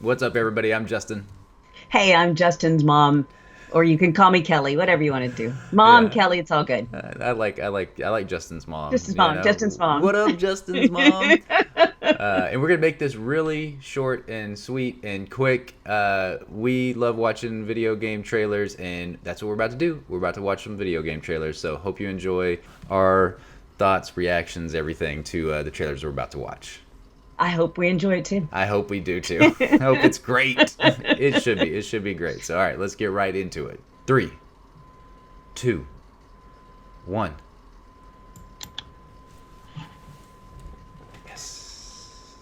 What's up, everybody? I'm Justin. Hey, I'm Justin's mom, or you can call me Kelly, whatever you want to do. Mom, Yeah, Kelly, it's all good. I like Justin's mom. Justin's mom, Justin's mom. What up, Justin's mom? And we're gonna make this really short and sweet and quick. We love watching video game trailers, and that's what we're about to do. We're about to watch some video game trailers. So hope you enjoy our thoughts, reactions, everything to the trailers we're about to watch. I hope we enjoy it too. I hope we do too. I hope it's great. It should be. It should be great. So all right, let's get right into it. Three, two, one. Yes.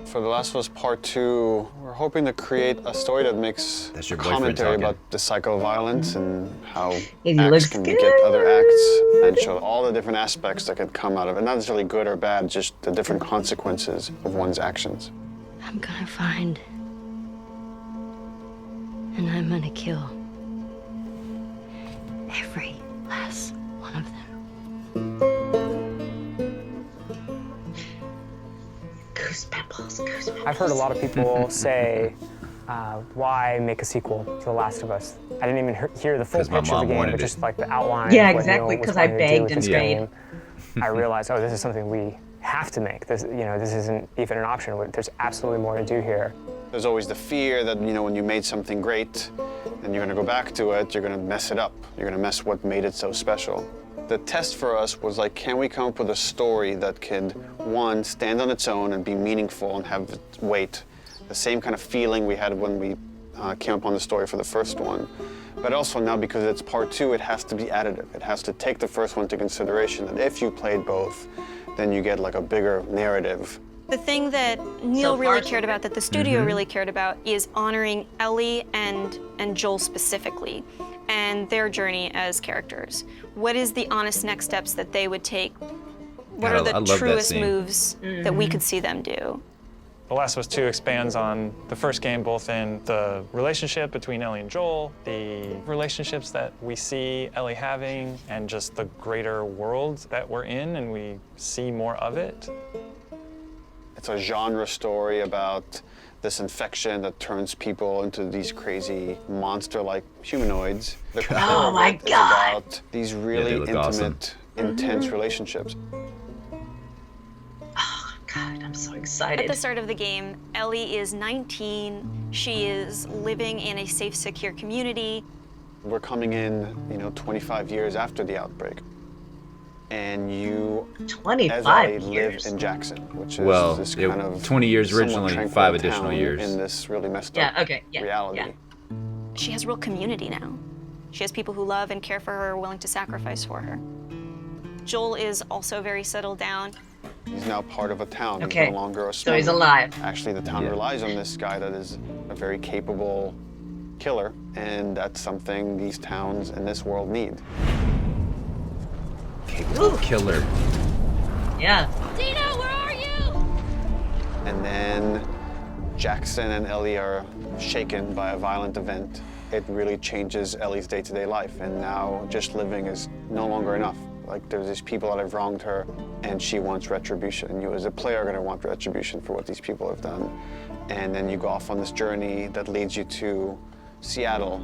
For The Last of Us Part 2, we're hoping to create a story that makes That's your boyfriend commentary talking. about the cycle of violence and how He acts looks can good. beget other acts and show all the different aspects that could come out of it. Not necessarily good or bad, just the different consequences of one's actions. I'm gonna find. And I'm gonna kill. Every last one of them. Goose pimples, goose pimples. I've heard a lot of people say, why make a sequel to The Last of Us? I didn't even hear the full 'Cause my picture of mom the game, wanted but it. just like the outline. Yeah, of what exactly, Neil was 'cause I planning to do begged with and this prayed. game. I realized, oh, this is something we have to make. This isn't even an option. There's absolutely more to do here. There's always the fear that, when you made something great and you're gonna go back to it, you're gonna mess it up. You're gonna mess what made it so special. The test for us was like, can we come up with a story that could, one, stand on its own and be meaningful and have weight? The same kind of feeling we had when we came up on the story for the first one. But also now, because it's part 2, it has to be additive. It has to take the first one into consideration, that if you played both, then you get like a bigger narrative. The thing that Neil So really far, so cared good. about, that the studio really cared about, is honoring Ellie and Joel specifically, and their journey as characters. What is the honest next steps that they would take? What God, are I the love that truest scene. moves that we could see them do? The Last of Us 2 expands on the first game, both in the relationship between Ellie and Joel, the relationships that we see Ellie having, and just the greater world that we're in, and we see more of it. It's a genre story about this infection that turns people into these crazy monster-like humanoids. The core Oh of my it is God. about these really look intimate, awesome. intense relationships. God, I'm so At excited. the start of the game, Ellie is 19. She is living in a safe, secure community. We're coming in, 25 years after the outbreak. And you, as 25 Ellie, live years. in Jackson, which is Well, this it- kind of 20 years somewhat originally, tranquil 5 additional town years. in this really messed Yeah, up okay, yeah, reality. yeah. She has real community now. She has people who love and care for her, willing to sacrifice for her. Joel is also very settled down. He's now part of a town. Okay, He's no longer a so he's stoner. alive. Actually, the town Yeah. relies on this guy that is a very capable killer, and that's something these towns in this world need. Capable killer. Yeah. Dina, where are you? And then Jackson and Ellie are shaken by a violent event. It really changes Ellie's day-to-day life, and now just living is no longer enough. Like, there's these people that have wronged her, and she wants retribution. And you as a player are gonna want retribution for what these people have done. And then you go off on this journey that leads you to Seattle,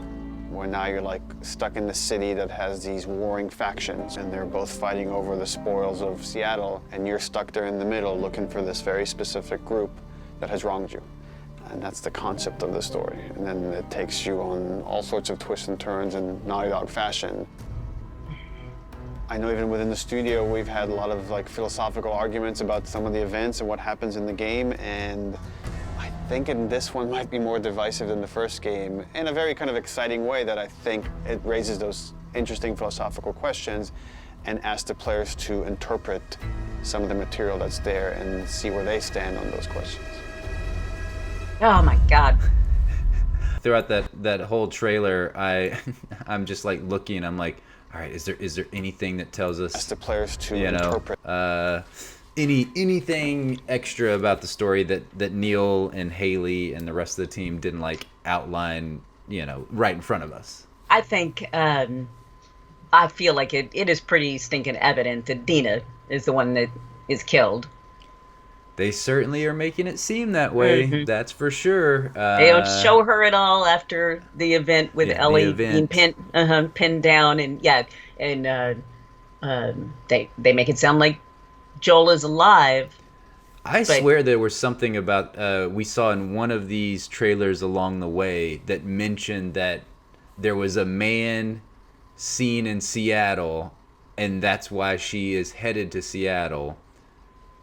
where now you're like stuck in the city that has these warring factions, and they're both fighting over the spoils of Seattle, and you're stuck there in the middle looking for this very specific group that has wronged you. And that's the concept of the story. And then it takes you on all sorts of twists and turns in Naughty Dog fashion. I know even within the studio, we've had a lot of philosophical arguments about some of the events and what happens in the game, and I think in this one might be more divisive than the first game in a very kind of exciting way that I think it raises those interesting philosophical questions and asks the players to interpret some of the material that's there and see where they stand on those questions. Oh my God. Throughout that whole trailer, I'm just like looking. I'm like, all right, is there anything that tells us, Ask the players to you know, interpret. anything extra about the story that Neil and Haley and the rest of the team didn't outline, right in front of us? I think, I feel like it is pretty stinking evident that Dina is the one that is killed. They certainly are making it seem that way. That's for sure. They don't show her at all after the event with Yeah, the Ellie being event. pinned down, and they make it sound like Joel is alive. I swear there was something about we saw in one of these trailers along the way that mentioned that there was a man seen in Seattle, and that's why she is headed to Seattle.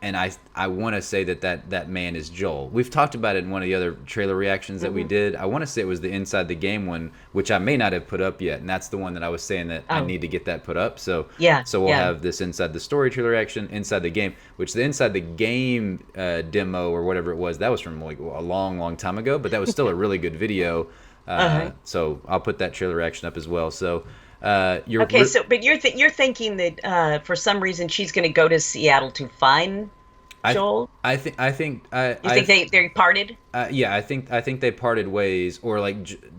And I want to say that man is Joel. We've talked about it in one of the other trailer reactions that we did. I want to say it was the Inside the Game one, which I may not have put up yet, and that's the one that I was saying that I need to get that put up. So we'll have this Inside the Story trailer reaction, Inside the Game, which the Inside the Game demo or whatever it was, that was from like a long time ago, but that was still a really good video. So I'll put that trailer reaction up as well. So but you're thinking that for some reason she's going to go to Seattle to find Joel. I think they parted. Yeah, I think they parted ways, or like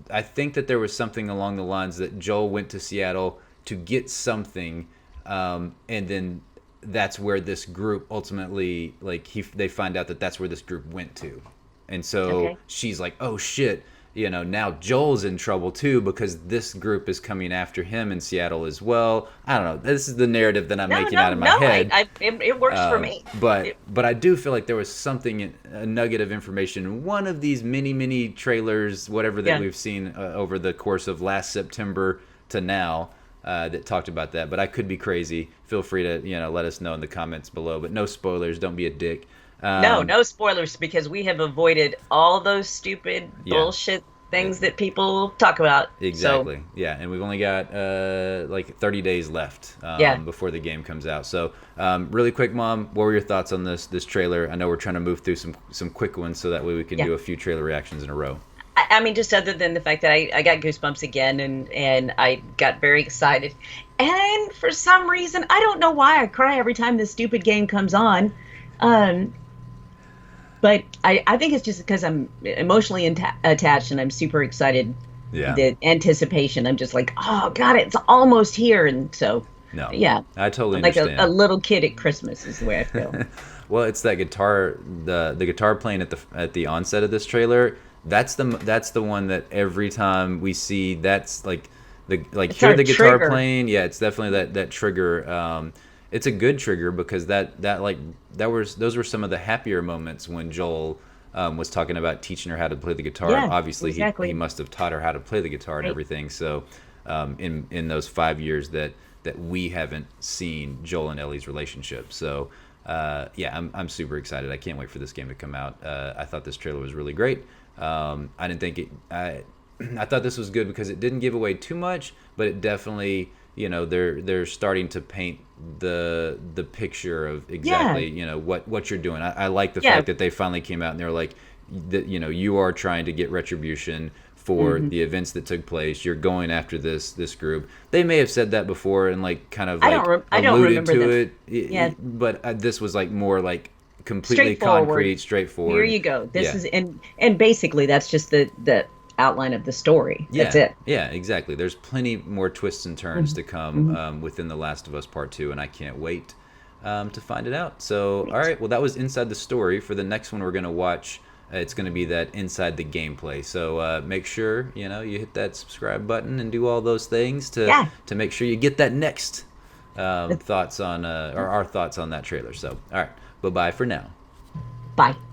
I think that there was something along the lines that Joel went to Seattle to get something, and then that's where this group ultimately they find out that that's where this group went to, and so she's like, oh shit. Now Joel's in trouble too because this group is coming after him in Seattle as well. I don't know. This is the narrative that I'm making out of my head. It works for me. But I do feel like there was something, a nugget of information in one of these mini trailers, whatever that we've seen over the course of last September to now, that talked about that. But I could be crazy. Feel free to let us know in the comments below. But no spoilers. Don't be a dick. No spoilers, because we have avoided all those stupid bullshit things that people talk about. Exactly. So, and we've only got 30 days left before the game comes out. So really quick, Mom, what were your thoughts on this trailer? I know we're trying to move through some quick ones so that way we can do a few trailer reactions in a row. I mean, just other than the fact that I got goosebumps again, and I got very excited. And for some reason, I don't know why I cry every time this stupid game comes on. But I think it's just because I'm emotionally attached and I'm super excited. Yeah. The anticipation. I'm just like, oh, God, it's almost here. And so, I totally understand. Like a little kid at Christmas is the way I feel. Well, it's that guitar, the guitar playing at the onset of this trailer. That's the one that every time we see, that's hear the guitar trigger. playing. Yeah, it's definitely that trigger. It's a good trigger because those were some of the happier moments when Joel was talking about teaching her how to play the guitar. Yeah, obviously exactly. he must have taught her how to play the guitar and everything. So in those 5 years that we haven't seen Joel and Ellie's relationship. So I'm super excited. I can't wait for this game to come out. I thought this trailer was really great. I didn't think I thought this was good because it didn't give away too much, but it definitely, they're starting to paint the picture of exactly what you're doing. I like the fact that they finally came out and they're like, that you are trying to get retribution for the events that took place. You're going after this group. They may have said that before and alluded to it. But this was more completely concrete, straightforward. Here you go. This is and basically that's just the outline of the story. That's it. Yeah, exactly. There's plenty more twists and turns to come within The Last of Us Part 2, and I can't wait to find it out. So, all right. Well, that was Inside the Story. For the next one we're going to watch, it's going to be that Inside the Gameplay. So make sure, you hit that subscribe button and do all those things to make sure you get that next thoughts on, or our thoughts on that trailer. So, all right. Bye-bye for now. Bye.